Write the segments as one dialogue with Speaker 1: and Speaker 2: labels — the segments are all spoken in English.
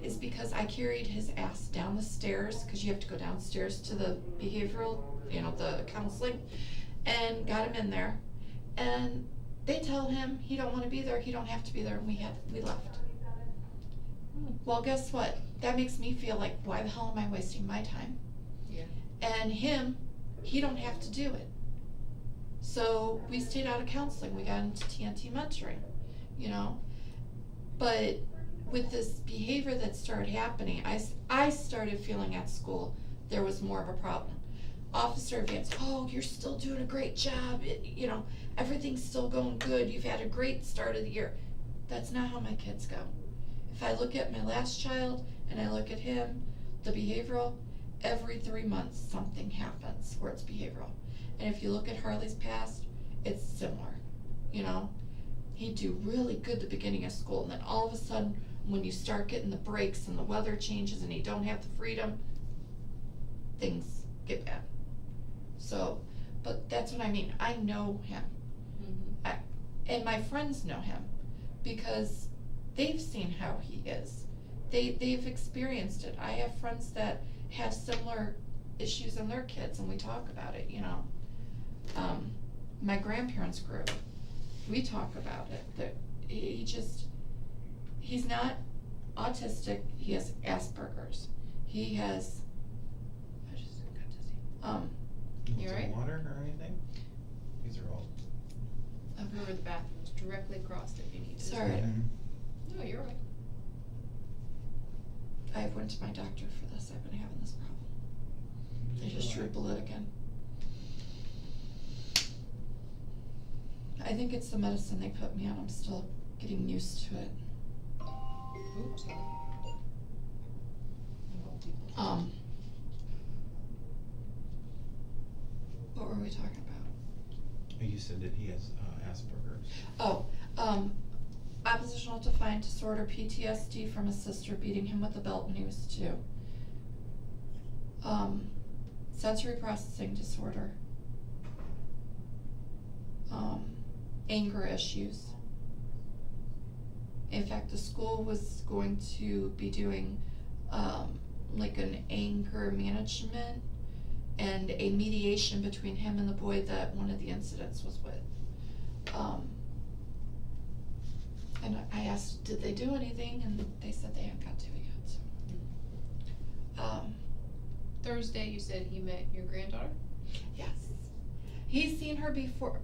Speaker 1: is because I carried his ass down the stairs, because you have to go downstairs to the behavioral, the counseling, and got him in there. And they tell him he don't want to be there, he don't have to be there, and we left. Well, guess what? That makes me feel like, why the hell am I wasting my time?
Speaker 2: Yeah.
Speaker 1: And he don't have to do it. So we stayed out of counseling. We got into TNT mentoring, But with this behavior that started happening, I started feeling at school there was more of a problem. Officer advance, oh, you're still doing a great job. Everything's still going good. You've had a great start of the year. That's not how my kids go. If I look at my last child and I look at him, the behavioral, every 3 months something happens where it's behavioral. And if you look at Harley's past, it's similar. He'd do really good the beginning of school, and then all of a sudden, when you start getting the breaks and the weather changes and he don't have the freedom, things get bad. So, but that's what I mean. I know him.
Speaker 2: Mm-hmm.
Speaker 1: And my friends know him because they've seen how he is. They've experienced it. I have friends that have similar issues in their kids, and we talk about it, My grandparents' group, we talk about it, that he's not autistic, he has Asperger's. He has, I just got dizzy.
Speaker 2: You right?
Speaker 3: Water or anything? These are all.
Speaker 2: Remember the bathroom's directly across if you need to.
Speaker 1: Sorry.
Speaker 3: Mm-hmm.
Speaker 2: No, you're right.
Speaker 1: I went to my doctor for this, I've been having this problem. They just drew blood again. I think it's the medicine they put me on. I'm still getting used to it.
Speaker 2: Oops. Sorry.
Speaker 1: What were we talking about?
Speaker 3: You said that he has Asperger's.
Speaker 1: Oh, oppositional defiant disorder, PTSD from his sister beating him with a belt when he was 2. Sensory processing disorder. Anger issues. In fact, the school was going to be doing like an anger management and a mediation between him and the boy that one of the incidents was with. And I asked, did they do anything? And they said they hadn't got to it yet. So.
Speaker 2: Thursday, you said he met your granddaughter?
Speaker 1: Yes. He's seen her before.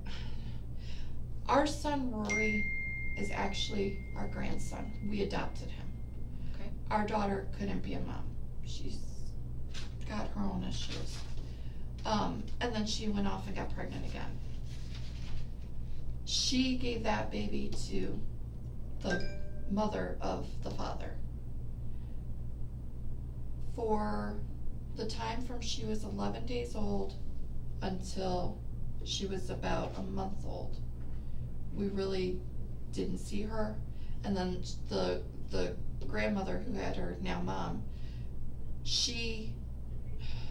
Speaker 1: Our son Rory is actually our grandson. We adopted him.
Speaker 2: Okay.
Speaker 1: Our daughter couldn't be a mom. She's got her own issues. And then she went off and got pregnant again. She gave that baby to the mother of the father. For the time from she was 11 days old until she was about a month old, we really didn't see her. And then the grandmother who had her, now mom, it's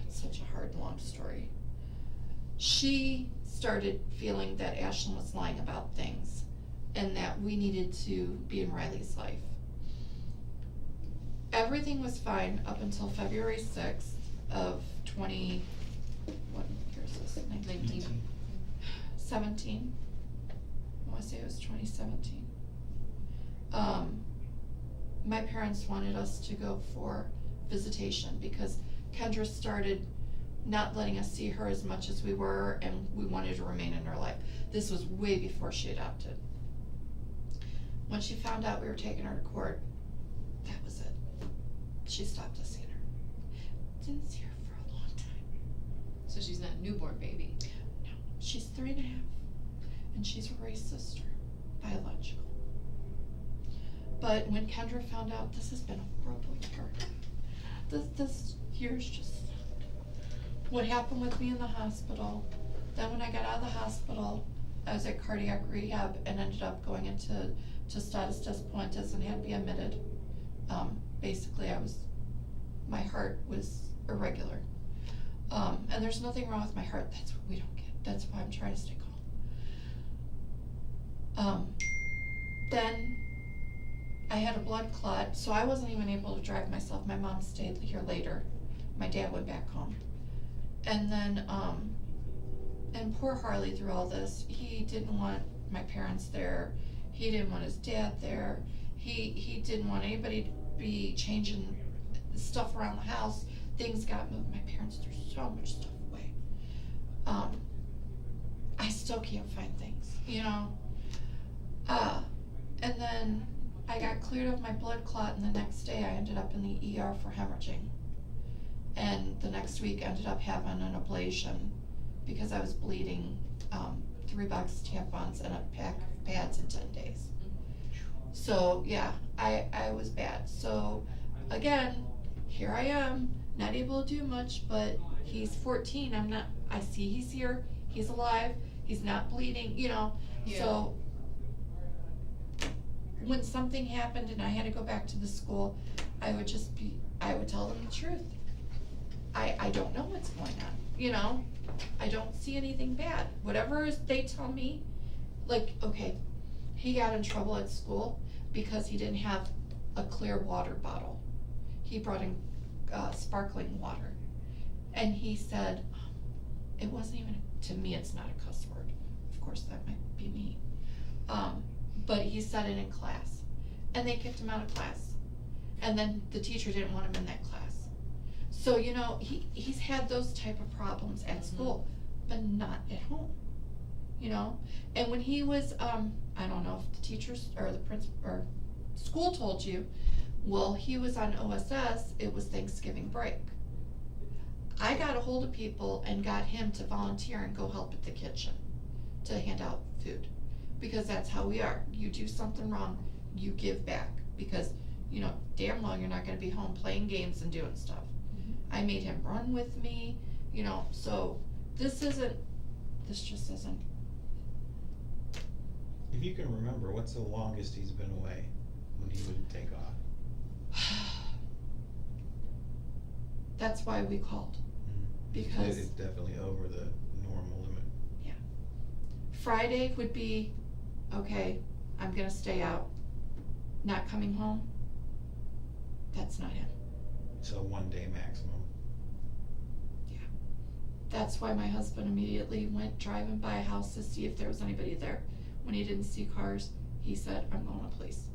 Speaker 1: such a hard, long story. She started feeling that Ashlyn was lying about things and that we needed to be in Riley's life. Everything was fine up until February 6th of what year is this?
Speaker 2: 19.
Speaker 1: 17. I want to say it was 2017. My parents wanted us to go for visitation because Kendra started not letting us see her as much as we were, and we wanted to remain in her life. This was way before she adopted. When she found out we were taking her to court, that was it. She stopped us seeing her. Didn't see her for a long time.
Speaker 2: So she's not a newborn baby?
Speaker 1: No, she's 3.5, and she's Rory's sister, biological. But when Kendra found out, this has been a horrible year. This year's just what happened with me in the hospital. Then when I got out of the hospital, I was at cardiac rehab and ended up going into status des pointes and had to be admitted. Basically, my heart was irregular. And there's nothing wrong with my heart. That's what we don't get. That's why I'm trying to stay calm. Then I had a blood clot, so I wasn't even able to drive myself. My mom stayed here later. My dad went back home. And then, and poor Harley through all this, he didn't want my parents there. He didn't want his dad there. He didn't want anybody to be changing stuff around the house. Things got moved. My parents threw so much stuff away. I still can't find things, you know. And then I got cleared of my blood clot, and the next day I ended up in the ER for hemorrhaging. And the next week ended up having an ablation because I was bleeding 3 box tampons and a pack of pads in 10 days. So yeah, I was bad. So again, here I am, not able to do much, but he's 14. I see he's here, he's alive, he's not bleeding, you know.
Speaker 2: Yeah.
Speaker 1: So when something happened and I had to go back to the school, I would tell them the truth. I don't know what's going on, you know? I don't see anything bad. Whatever they tell me, like, okay, he got in trouble at school because he didn't have a clear water bottle. He brought in sparkling water. And he said, it wasn't even, to me it's not a cuss word. Of course that might be me. But he said it in class. And they kicked him out of class. And then the teacher didn't want him in that class. So, you know, he's had those type of problems at school, but not at home, you know? And when he was, I don't know if the teachers or the principal or school told you, well, he was on OSS, it was Thanksgiving break. I got a hold of people and got him to volunteer and go help at the kitchen to hand out food. Because that's how we are. You do something wrong, you give back. Because, you know, damn well you're not gonna be home playing games and doing stuff. I made him run with me, you know, so this just isn't.
Speaker 3: If you can remember, what's the longest he's been away when he would take off?
Speaker 1: That's why we called, because
Speaker 3: It's definitely over the normal limit.
Speaker 1: yeah. Friday would be, okay, I'm gonna stay out, not coming home. That's not him.
Speaker 3: So 1 day maximum.
Speaker 1: That's why my husband immediately went driving by a house to see if there was anybody there. When he didn't see cars, he said, I'm going to police.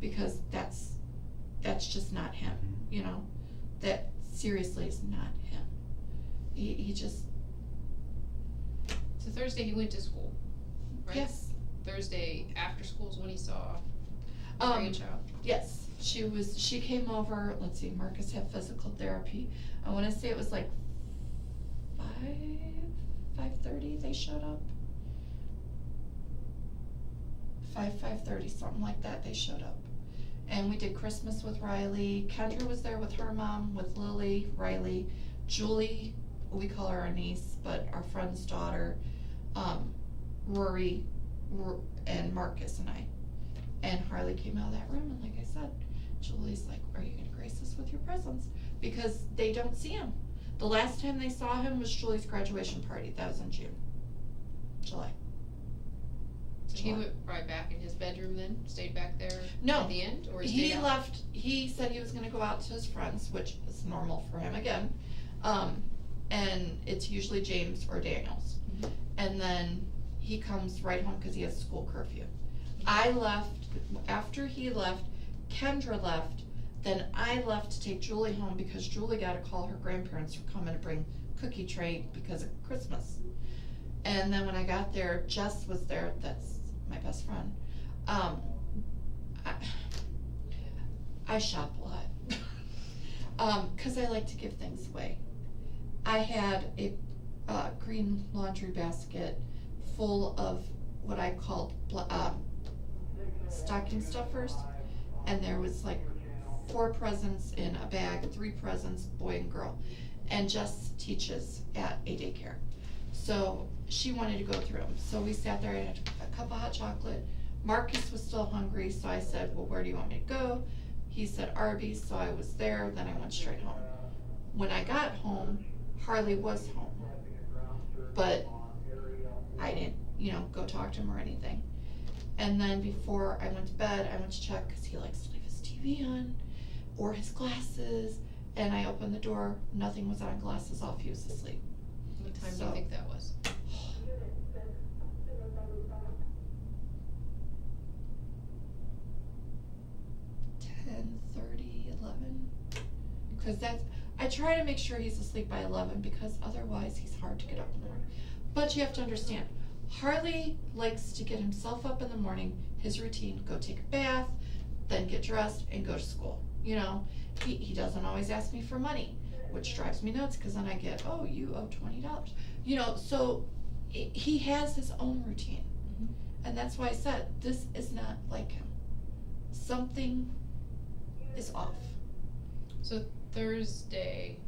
Speaker 1: Because that's just not him, you know? That seriously is not him. He just.
Speaker 2: So Thursday he went to school, right?
Speaker 1: Yes.
Speaker 2: Thursday after school is when he saw the grandchild.
Speaker 1: Yes. She came over, let's see, Marcus had physical therapy. I wanna say it was like 5:30 they showed up. 5:30, something like that, they showed up. And we did Christmas with Riley. Kendra was there with her mom, with Lily, Riley, Julie, we call her our niece, but our friend's daughter, Rory, and Marcus and I. And Harley came out of that room, and like I said, Julie's like, are you gonna grace us with your presence? Because they don't see him. The last time they saw him was Julie's graduation party. That was in July.
Speaker 2: So he went right back in his bedroom then, stayed back there
Speaker 1: No,
Speaker 2: at the end, or
Speaker 1: he
Speaker 2: stayed out?
Speaker 1: left. He said he was gonna go out to his friends, which is normal for him again. And it's usually James or Daniel's.
Speaker 2: Mhm.
Speaker 1: And then he comes right home because he has school curfew. I left, after he left, Kendra left, then I left to take Julie home because Julie got a call her grandparents were coming to bring cookie tray because of Christmas. And then when I got there, Jess was there, that's my best friend. I shop a lot. 'Cause I like to give things away. I had a green laundry basket full of what I called stocking stuffers, and there was like 4 presents in a bag, 3 presents, boy and girl. And Jess teaches at a daycare. So she wanted to go through them. So we sat there, I had a cup of hot chocolate. Marcus was still hungry, so I said, well, where do you want me to go? He said Arby's, so I was there, then I went straight home. When I got home, Harley was home. But I didn't, go talk to him or anything. And then before I went to bed, I went to check, because he likes to leave TV on, or his glasses, and I opened the door, nothing was on, glasses off, he was asleep.
Speaker 2: What time do
Speaker 1: So-
Speaker 2: you think that was?
Speaker 1: 10:30, 11. Because I try to make sure he's asleep by 11 because otherwise he's hard to get up in the morning. But you have to understand, Harley likes to get himself up in the morning, his routine, go take a bath, then get dressed and go to school. You know, he doesn't always ask me for money, which drives me nuts because then I get, oh, you owe $20. You know, so he has his own routine.
Speaker 2: Mhm.
Speaker 1: And that's why I said, this is not like him. Something is off.
Speaker 2: So Thursday,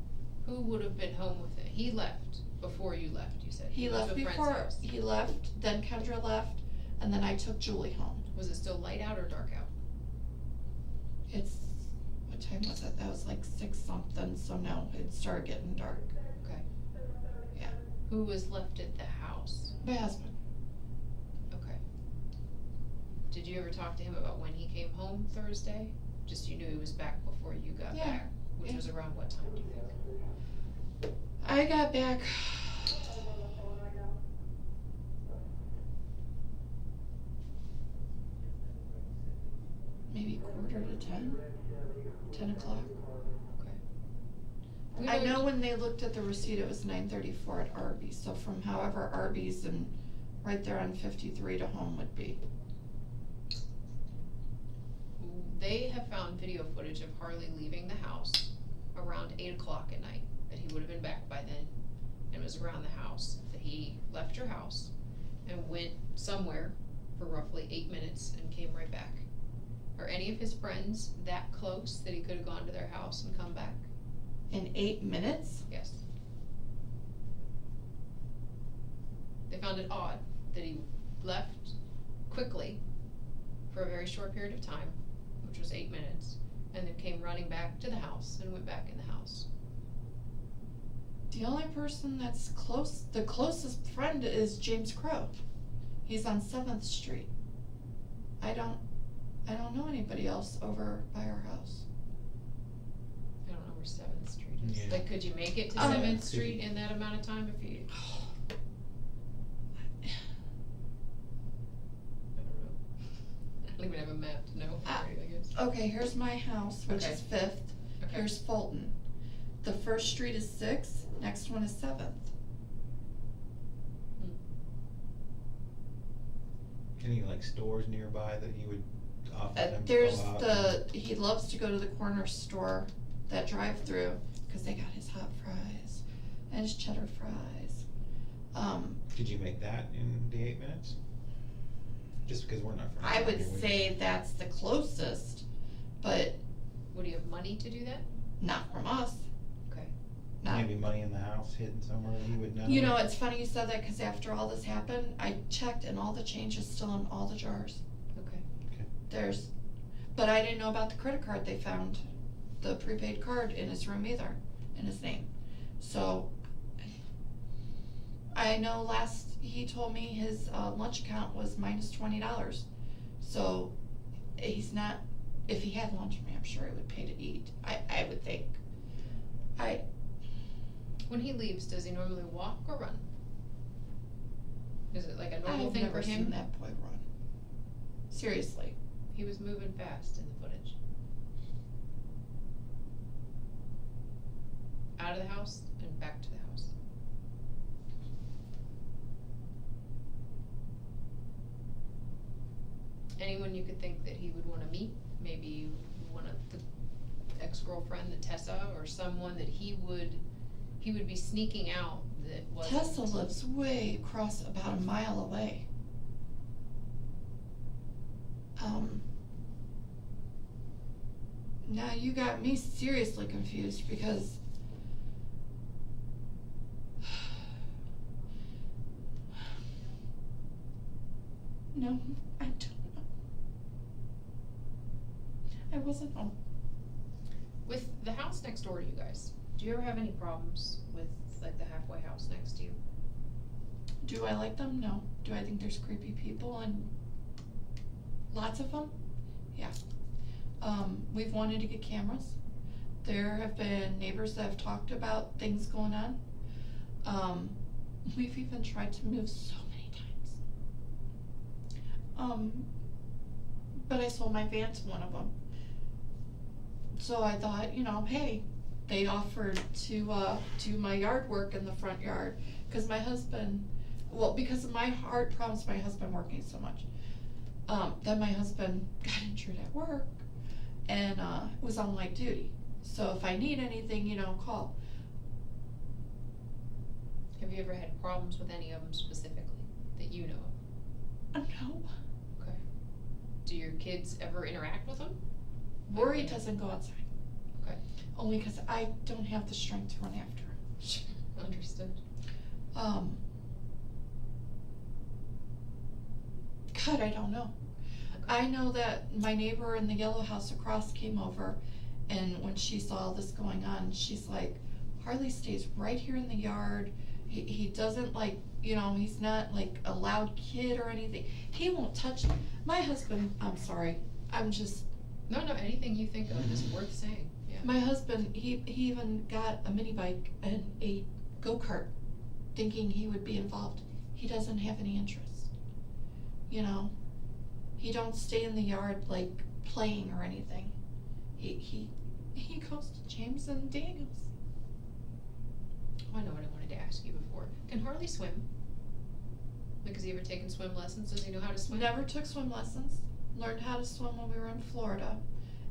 Speaker 2: who would have been home with it? He left before you left, you said.
Speaker 1: He
Speaker 2: went
Speaker 1: left
Speaker 2: to a friend's
Speaker 1: before,
Speaker 2: house.
Speaker 1: he left, then Kendra left, and then I took Julie home.
Speaker 2: Was it still light out or dark out?
Speaker 1: It's, what time was it? That was like 6 something, so no, it started getting dark.
Speaker 2: Okay.
Speaker 1: Yeah.
Speaker 2: Who was left at the house?
Speaker 1: My husband.
Speaker 2: Okay. Did you ever talk to him about when he came home Thursday? Just you knew he was back before you got
Speaker 1: Yeah,
Speaker 2: back, which
Speaker 1: yeah.
Speaker 2: was around what time do you think?
Speaker 1: I got back. Maybe 9:45, 10 o'clock.
Speaker 2: Okay.
Speaker 1: I know when they looked at the receipt, it was 9:34 at Arby's, so from however Arby's and right there on 53 to home would be.
Speaker 2: They have found video footage of Harley leaving the house around 8 o'clock at night, that he would have been back by then. And it was around the house, that he left your house and went somewhere for roughly 8 minutes and came right back. Are any of his friends that close that he could have gone to their house and come back?
Speaker 1: In 8 minutes?
Speaker 2: Yes. They found it odd that he left quickly for a very short period of time, which was 8 minutes, and then came running back to the house and went back in the house.
Speaker 1: The only person that's close, the closest friend is James Crow. He's on 7th Street. I don't know anybody else over by our house.
Speaker 2: I don't know where 7th Street is.
Speaker 3: Yeah.
Speaker 2: Like, could you make it to
Speaker 1: Um,
Speaker 2: 7th Street in that amount of time if you, I don't know. I don't even have a map to know, right, I guess.
Speaker 1: Okay, here's my house, which
Speaker 2: Okay.
Speaker 1: is 5th.
Speaker 2: Okay.
Speaker 1: Here's Fulton. The first street is 6th, next one is 7th.
Speaker 3: Any like stores nearby that he would offer them to
Speaker 1: There's
Speaker 3: go out?
Speaker 1: he loves to go to the corner store, that drive-through, cause they got his hot fries and his cheddar fries.
Speaker 3: Could you make that in the 8 minutes? Just because we're not friends.
Speaker 1: I would
Speaker 3: here, we-
Speaker 1: say that's the closest, but
Speaker 2: Would he have money to do that?
Speaker 1: not from us.
Speaker 2: Okay.
Speaker 1: Not.
Speaker 3: Maybe money in the house hidden somewhere that he would know.
Speaker 1: You know, it's funny you said that, cause after all this happened, I checked and all the change is still in all the jars.
Speaker 2: Okay.
Speaker 1: But I didn't know about the credit card they found, the prepaid card in his room either, in his name. So, I know he told me his lunch account was minus $20. So, he's not, if he had lunch, I'm sure he would pay to eat, I would think.
Speaker 2: When he leaves, does he normally walk or run? Is it like a normal
Speaker 1: I've
Speaker 2: thing for
Speaker 1: never seen
Speaker 2: him?
Speaker 1: that boy run. Seriously.
Speaker 2: He was moving fast in the footage. Out of the house and back to the house. Anyone you could think that he would wanna meet? Maybe one of the ex-girlfriend, the Tessa, or someone that he would be sneaking out that wasn't.
Speaker 1: Tessa lives way across, about a mile away. Now you got me seriously confused because no, I don't know. I wasn't home.
Speaker 2: With the house next door to you guys, do you ever have any problems with like the halfway house next to you?
Speaker 1: Do I like them? No. Do I think there's creepy people and lots of them? Yeah. We've wanted to get cameras. There have been neighbors that have talked about things going on. We've even tried to move so many times. But I sold my van to one of them. So I thought, you know, hey, they offered to do my yard work in the front yard, cause my husband, well, because of my heart problems, my husband working so much. Then my husband got injured at work and was on light duty. So if I need anything, you know, call.
Speaker 2: Have you ever had problems with any of them specifically that you know of?
Speaker 1: No.
Speaker 2: Okay. Do your kids ever interact with them?
Speaker 1: Rory doesn't go outside.
Speaker 2: Okay.
Speaker 1: Only because I don't have the strength to run after him.
Speaker 2: Understood.
Speaker 1: God, I don't know. I know that my neighbor in the yellow house across came over, and when she saw all this going on, she's like, Harley stays right here in the yard. He doesn't like, you know, he's not like a loud kid or anything. He won't touch my husband. I'm sorry. I'm just.
Speaker 2: No, anything you think of is worth saying. Yeah.
Speaker 1: My husband, he even got a mini bike and a go-kart, thinking he would be involved. He doesn't have any interest. You know, he don't stay in the yard like playing or anything. He goes to James and Daniels.
Speaker 2: Oh, I know what I wanted to ask you before. Can Harley swim? Like, has he ever taken swim lessons? Does he know how to swim?
Speaker 1: Never took swim lessons. Learned how to swim when we were in Florida.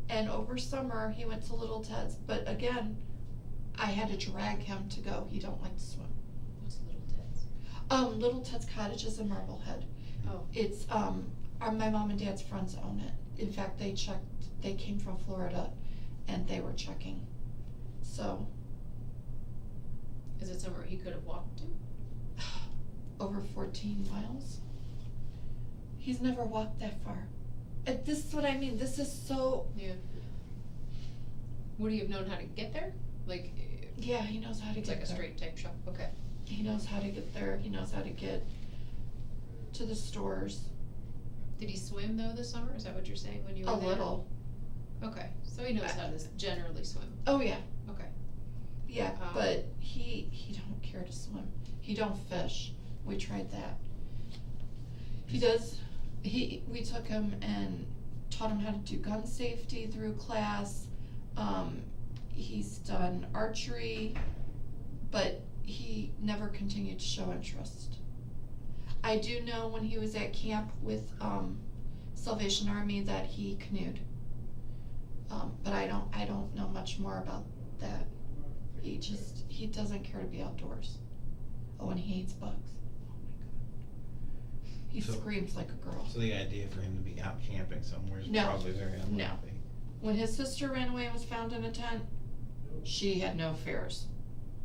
Speaker 1: And over summer, he went to Little Ted's. But again, I had to drag him to go. He don't like to swim.
Speaker 2: What's Little Ted's?
Speaker 1: Little Ted's Cottages in Marblehead.
Speaker 2: Oh.
Speaker 1: It's, my mom and dad's friends own it. In fact, they came from Florida and they were checking. So.
Speaker 2: Is it somewhere he could have walked to?
Speaker 1: Over 14 miles. He's never walked that far. This is what I mean. This is so.
Speaker 2: Yeah. Would he have known how to get there? Like.
Speaker 1: Yeah, he knows how to
Speaker 2: it's
Speaker 1: get
Speaker 2: like
Speaker 1: there.
Speaker 2: a straight type shop. Okay.
Speaker 1: He knows how to get there. He knows how to get to the stores.
Speaker 2: Did he swim though this summer? Is that what you're saying when you were
Speaker 1: A
Speaker 2: there?
Speaker 1: little.
Speaker 2: Okay, so he knows how to generally swim.
Speaker 1: Oh yeah.
Speaker 2: Okay.
Speaker 1: Yeah, but he don't care to swim. He don't fish. We tried that. He does. We took him and taught him how to do gun safety through class. He's done archery, but he never continued to show interest. I do know when he was at camp with Salvation Army that he canoed. But I don't know much more about that. He doesn't care to be outdoors. Oh, and he hates bugs. Oh my god. He screams like a girl.
Speaker 3: So the idea for him to be out camping somewhere is
Speaker 1: No.
Speaker 3: probably very unlikely.
Speaker 1: No. When his sister ran away and was found in a tent, she had no fears.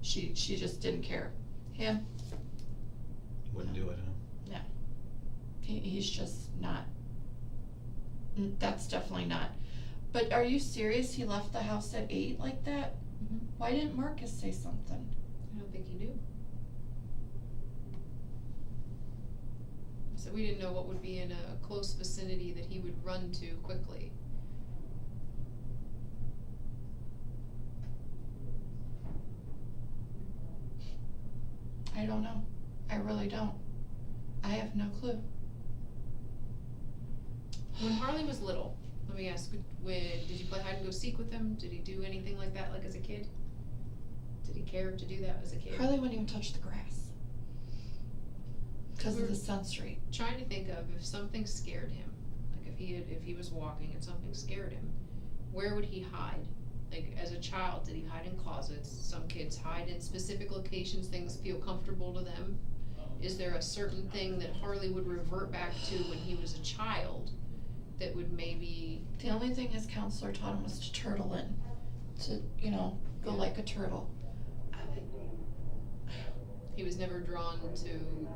Speaker 1: She just didn't care. Him,
Speaker 3: Wouldn't do it, huh?
Speaker 1: no. He's just not. That's definitely not. But are you serious? He left the house at 8 like that?
Speaker 2: Mm-hmm.
Speaker 1: Why didn't Marcus say something?
Speaker 2: I don't think he knew. So we didn't know what would be in a close vicinity that he would run to quickly.
Speaker 1: I don't know. I really don't. I have no clue.
Speaker 2: When Harley was little, let me ask, did you play hide and go seek with him? Did he do anything like that, like as a kid? Did he care to do that as a kid?
Speaker 1: Harley wouldn't even touch the grass. Because of the sensory.
Speaker 2: Trying to think of if something scared him, like if he was walking and something scared him, where would he hide? Like as a child, did he hide in closets? Some kids hide in specific locations, things feel comfortable to them. Is there a certain thing that Harley would revert back to when he was a child that would maybe...
Speaker 1: The only thing his counselor taught him was to turtle in. To, go like a turtle.
Speaker 2: He was never drawn to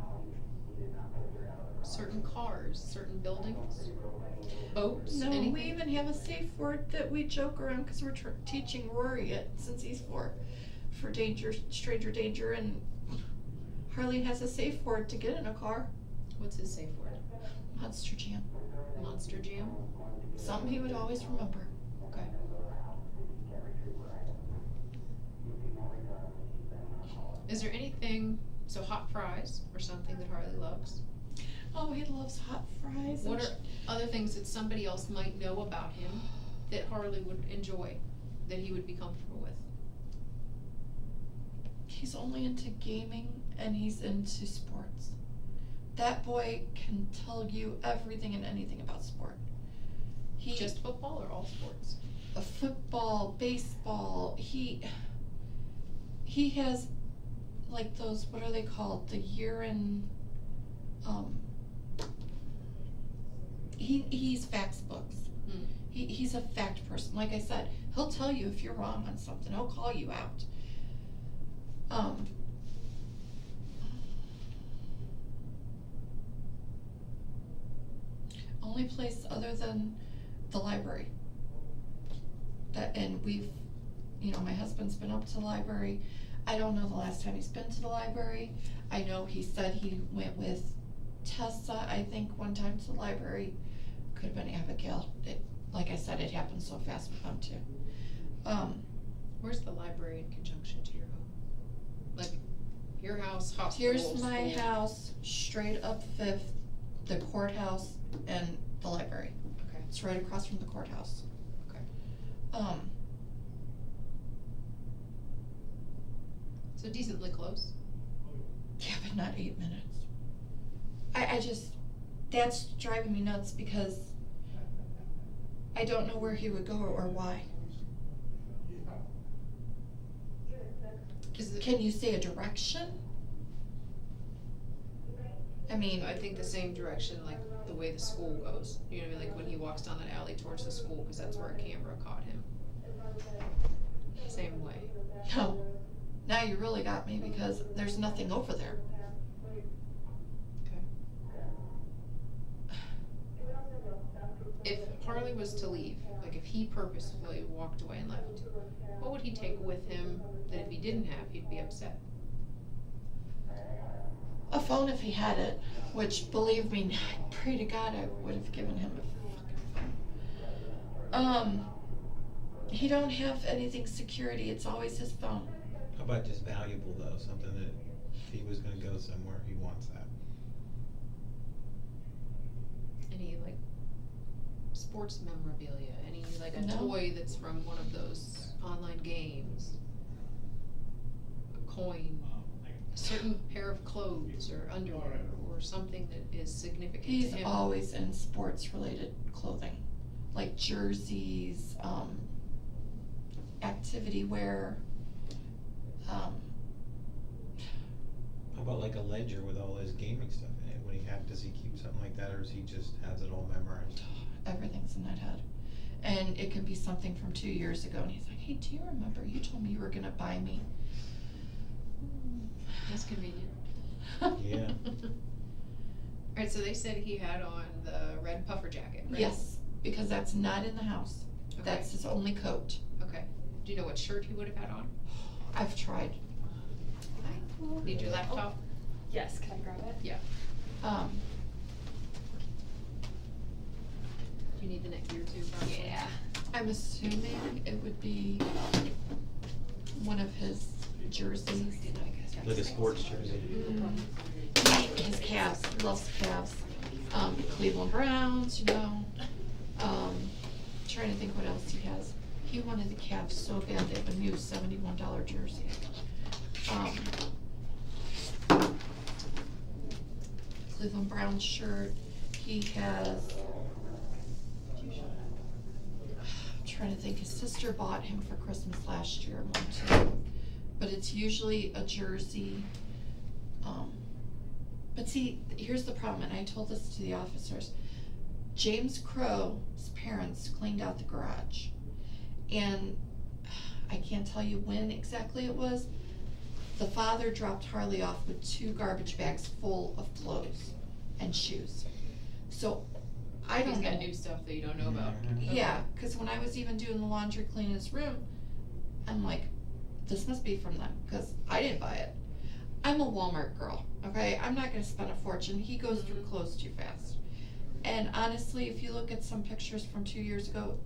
Speaker 2: certain cars, certain buildings, boats,
Speaker 1: No,
Speaker 2: anything?
Speaker 1: we even have a safe word that we joke around because we're teaching Rory it since he's 4 for danger, stranger danger, and Harley has a safe word to get in a car.
Speaker 2: What's his safe word?
Speaker 1: Monster Jam.
Speaker 2: Monster Jam?
Speaker 1: Something he would always remember.
Speaker 2: Is there anything, so hot fries or something that Harley loves?
Speaker 1: Oh, he loves hot fries.
Speaker 2: What are other things that somebody else might know about him that Harley would enjoy, that he would be comfortable with?
Speaker 1: He's only into gaming and he's into sports. That boy can tell you everything and anything about sport. He
Speaker 2: Just football or all sports?
Speaker 1: football, baseball. He has like those, what are they called? The urine. He's facts books.
Speaker 2: Hmm.
Speaker 1: He's a fact person. Like I said, he'll tell you if you're wrong on something. He'll call you out. Only place other than the library. And my husband's been up to the library. I don't know the last time he's been to the library. I know he said he went with Tessa, I think, one time to the library. Could have been Abigail. Like I said, it happened so fast with them too.
Speaker 2: Where's the library in conjunction to your home? Like, your house, hospital,
Speaker 1: Here's my
Speaker 2: school?
Speaker 1: house, straight up Fifth, the courthouse, and the library.
Speaker 2: Okay.
Speaker 1: It's right across from the courthouse.
Speaker 2: Okay. So decently close?
Speaker 1: Yeah, but not 8 minutes. I just, that's driving me nuts because I don't know where he would go or why. Can you say a direction? I mean,
Speaker 2: I think the same direction, like the way the school goes. You know what I mean? Like when he walks down that alley towards the school, because that's where a camera caught him. Same way.
Speaker 1: no. Now you really got me because there's nothing over there.
Speaker 2: Okay. If Harley was to leave, like if he purposefully walked away and left, what would he take with him that if he didn't have, he'd be upset?
Speaker 1: A phone if he had it, which, believe me, I pray to God I would have given him a fucking phone. He don't have anything security, it's always his phone.
Speaker 3: How about just valuable though, something that if he was gonna go somewhere, he wants that.
Speaker 2: Any like sports memorabilia? Any like a
Speaker 1: No.
Speaker 2: toy that's from one of those online games? A coin? A certain pair of clothes or underwear or something that is significant
Speaker 1: He's
Speaker 2: to him?
Speaker 1: always in sports related clothing, like jerseys, activity wear.
Speaker 3: How about like a ledger with all his gaming stuff in it? Does he keep something like that, or does he just has it all memorized?
Speaker 1: Everything's in that head. And it could be something from 2 years ago, and he's like, hey, do you remember you told me you were gonna buy me?
Speaker 2: That's convenient.
Speaker 3: Yeah.
Speaker 2: Alright, so they said he had on the red puffer jacket, right?
Speaker 1: Yes, because that's not in the house.
Speaker 2: Okay.
Speaker 1: That's his only coat.
Speaker 2: Okay. Do you know what shirt he would have had on?
Speaker 1: I've tried.
Speaker 2: Need your laptop?
Speaker 4: Yes, can I grab it?
Speaker 2: Yeah. Do you need the neckgear too, probably?
Speaker 4: Yeah.
Speaker 1: I'm assuming it would be one of his jerseys.
Speaker 3: Like a sports jersey.
Speaker 1: His Cavs, loves Cavs. Cleveland Browns, trying to think what else he has. He wanted the Cavs so bad they have a new $71 jersey. Cleveland Browns shirt. He has, I'm trying to think, his sister bought him for Christmas last year one too. But it's usually a jersey. But see, here's the problem, and I told this to the officers. James Crow's parents cleaned out the garage. And I can't tell you when exactly it was. The father dropped Harley off with 2 garbage bags full of clothes and shoes. So I don't
Speaker 2: He's
Speaker 1: know.
Speaker 2: got new stuff that you don't know about.
Speaker 1: Yeah, because when I was even doing the laundry cleaning his room, I'm like, this must be from them, because I didn't buy it. I'm a Walmart girl, okay? I'm not gonna spend a fortune. He goes through clothes too fast. And honestly, if you look at some pictures from 2 years ago,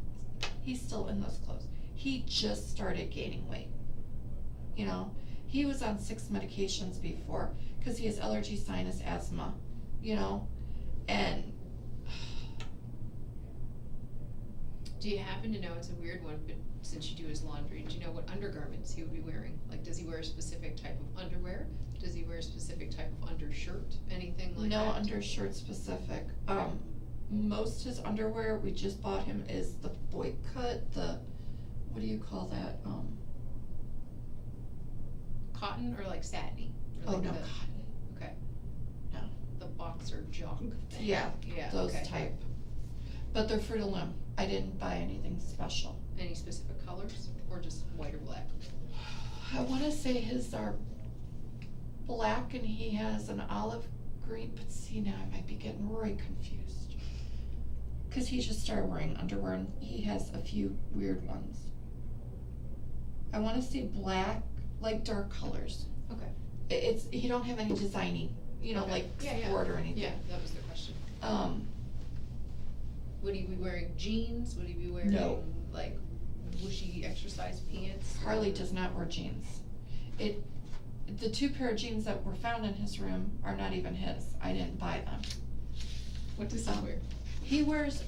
Speaker 1: he's still in those clothes. He just started gaining weight. He was on 6 medications before, cause he has allergy, sinus, asthma, you know, and
Speaker 2: Do you happen to know, it's a weird one, but since you do his laundry, do you know what undergarments he would be wearing? Like, does he wear a specific type of underwear? Does he wear a specific type of undershirt? Anything like that?
Speaker 1: no undershirt specific. Most his underwear we just bought him is the boy cut, the, what do you call that,
Speaker 2: Cotton or like satiny? Or
Speaker 1: oh
Speaker 2: like
Speaker 1: no,
Speaker 2: the-
Speaker 1: cotton,
Speaker 2: Okay.
Speaker 1: No.
Speaker 2: The boxer junk.
Speaker 1: yeah,
Speaker 2: Yeah,
Speaker 1: those
Speaker 2: okay.
Speaker 1: type. But they're Fruit of the Loom, I didn't buy anything special.
Speaker 2: Any specific colors or just white or black?
Speaker 1: I wanna say his are black and he has an olive green, but see now I might be getting Roy confused. Cause he just started wearing underwear and he has a few weird ones. I wanna say black, like dark colors.
Speaker 2: Okay.
Speaker 1: It's, he don't have any designing, you know,
Speaker 2: Okay.
Speaker 1: like
Speaker 2: Yeah, yeah.
Speaker 1: sport or anything.
Speaker 2: Yeah, that was the question.
Speaker 1: Would
Speaker 2: Would he be wearing jeans? Would he be wearing
Speaker 1: No.
Speaker 2: like whooshy exercise pants?
Speaker 1: Harley does not wear jeans. The 2 pair of jeans that were found in his room are not even his. I didn't buy them.
Speaker 2: What does he wear?
Speaker 1: He wears,